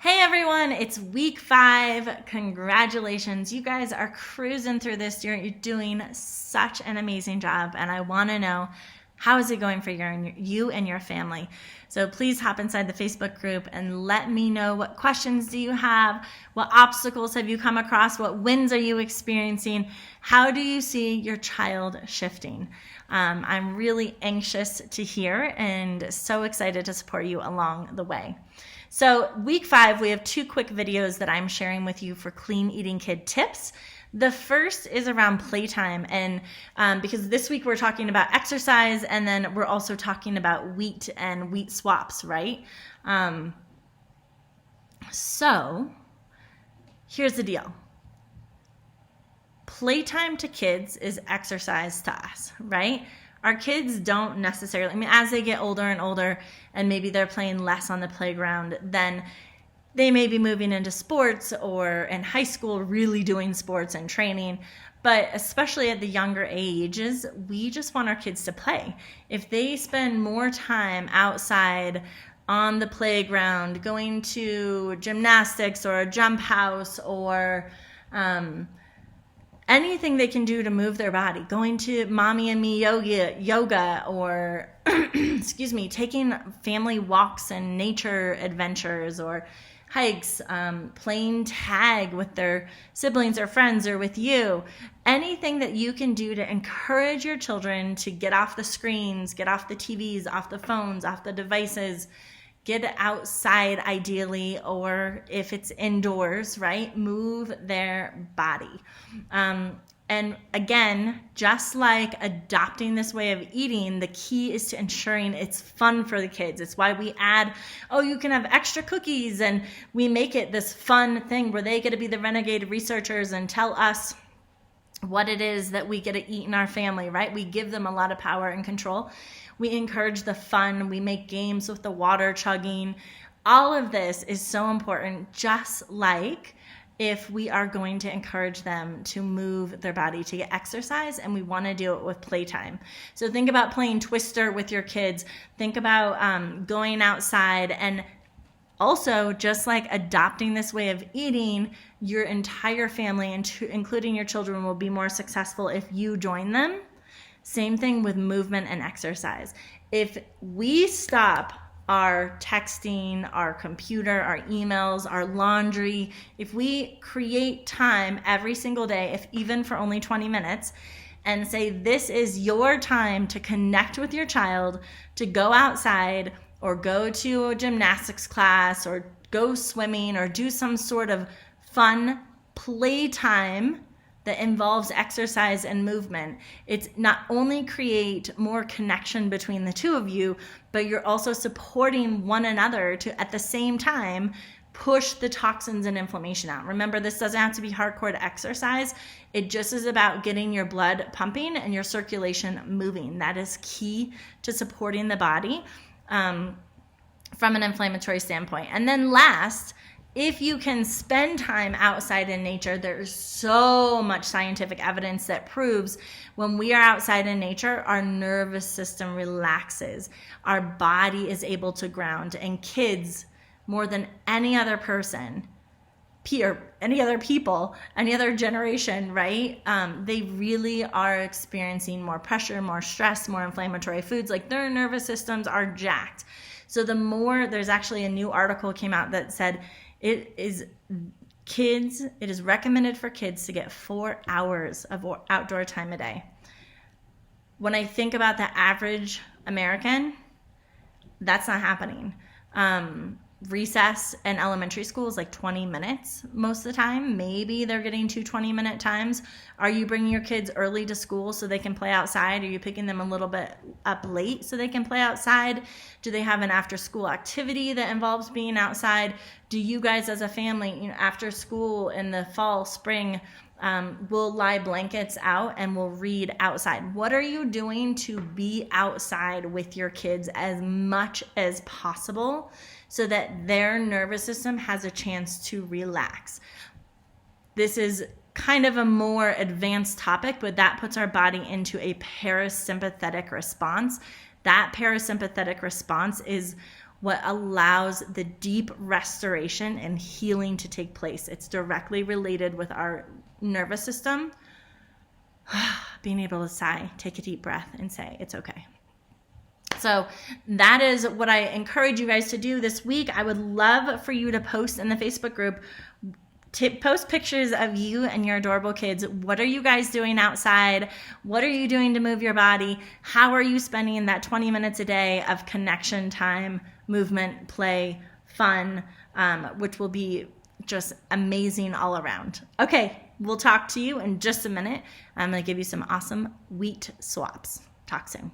Hey everyone, it's week 5. Congratulations. You guys are cruising through this. You're doing such an amazing job, and I want to know, how is it going for you and your family? So please hop inside the Facebook group and let me know, what questions do you have? What obstacles have you come across? What wins are you experiencing? How do you see your child shifting? I'm really anxious to hear and so excited to support you along the way. So week 5, we have 2 quick videos that I'm sharing with you for clean eating kid tips. The first is around playtime, and because this week we're talking about exercise, and then we're also talking about wheat and wheat swaps, right? So here's the deal. Playtime to kids is exercise to us, right? Our kids don't necessarily, as they get older and older and maybe they're playing less on the playground, then they may be moving into sports, or in high school really doing sports and training. But especially at the younger ages, we just want our kids to play. If they spend more time outside on the playground, going to gymnastics or a jump house, or anything they can do to move their body, going to mommy and me yoga, or taking family walks and nature adventures or hikes, playing tag with their siblings or friends or with you. Anything that you can do to encourage your children to get off the screens, get off the TVs, off the phones, off the devices, get outside ideally, or if it's indoors, right, move their body. And again, just like adopting this way of eating, the key is to ensuring it's fun for the kids. It's why we add, you can have extra cookies, and we make it this fun thing where they get to be the renegade researchers and tell us what it is that we get to eat in our family, right? We give them a lot of power and control. We encourage the fun. We make games with the water chugging. All of this is so important, just like if we are going to encourage them to move their body, to get exercise, and we want to do it with playtime. So think about playing Twister with your kids. Think about going outside, and also, just like adopting this way of eating, your entire family, including your children, will be more successful if you join them. Same thing with movement and exercise. If we stop our texting, our computer, our emails, our laundry, if we create time every single day, if even for only 20 minutes, and say this is your time to connect with your child, to go outside or go to a gymnastics class or go swimming or do some sort of fun playtime that involves exercise and movement, it's not only create more connection between the two of you, but you're also supporting one another to, at the same time, push the toxins and inflammation out. Remember, this doesn't have to be hardcore exercise. It just is about getting your blood pumping and your circulation moving. That is key to supporting the body from an inflammatory standpoint. And then last, if you can spend time outside in nature, there's so much scientific evidence that proves when we are outside in nature, our nervous system relaxes. Our body is able to ground. And kids, more than any other person, or any other people, any other generation, right? They really are experiencing more pressure, more stress, more inflammatory foods. Like, their nervous systems are jacked. So there's actually a new article came out that said, it is recommended for kids to get 4 hours of outdoor time a day. When I think about the average American, that's not happening. Recess in elementary school is like 20 minutes most of the time. Maybe they're getting 2 20-minute times. Are you bringing your kids early to school so they can play outside? Are you picking them a little bit up late so they can play outside? Do they have an after-school activity that involves being outside? Do you guys as a family, after school in the fall, spring, we'll lie blankets out and we'll read outside? What are you doing to be outside with your kids as much as possible so that their nervous system has a chance to relax? This is kind of a more advanced topic, but that puts our body into a parasympathetic response. That parasympathetic response is what allows the deep restoration and healing to take place. It's directly related with our nervous system. Being able to sigh, take a deep breath, and say, it's okay. So that is what I encourage you guys to do this week. I would love for you to post in the Facebook group, post pictures of you and your adorable kids. What are you guys doing outside? What are you doing to move your body? How are you spending that 20 minutes a day of connection time, movement, play, fun, which will be just amazing all around. Okay, we'll talk to you in just a minute. I'm going to give you some awesome wheat swaps. Talk soon.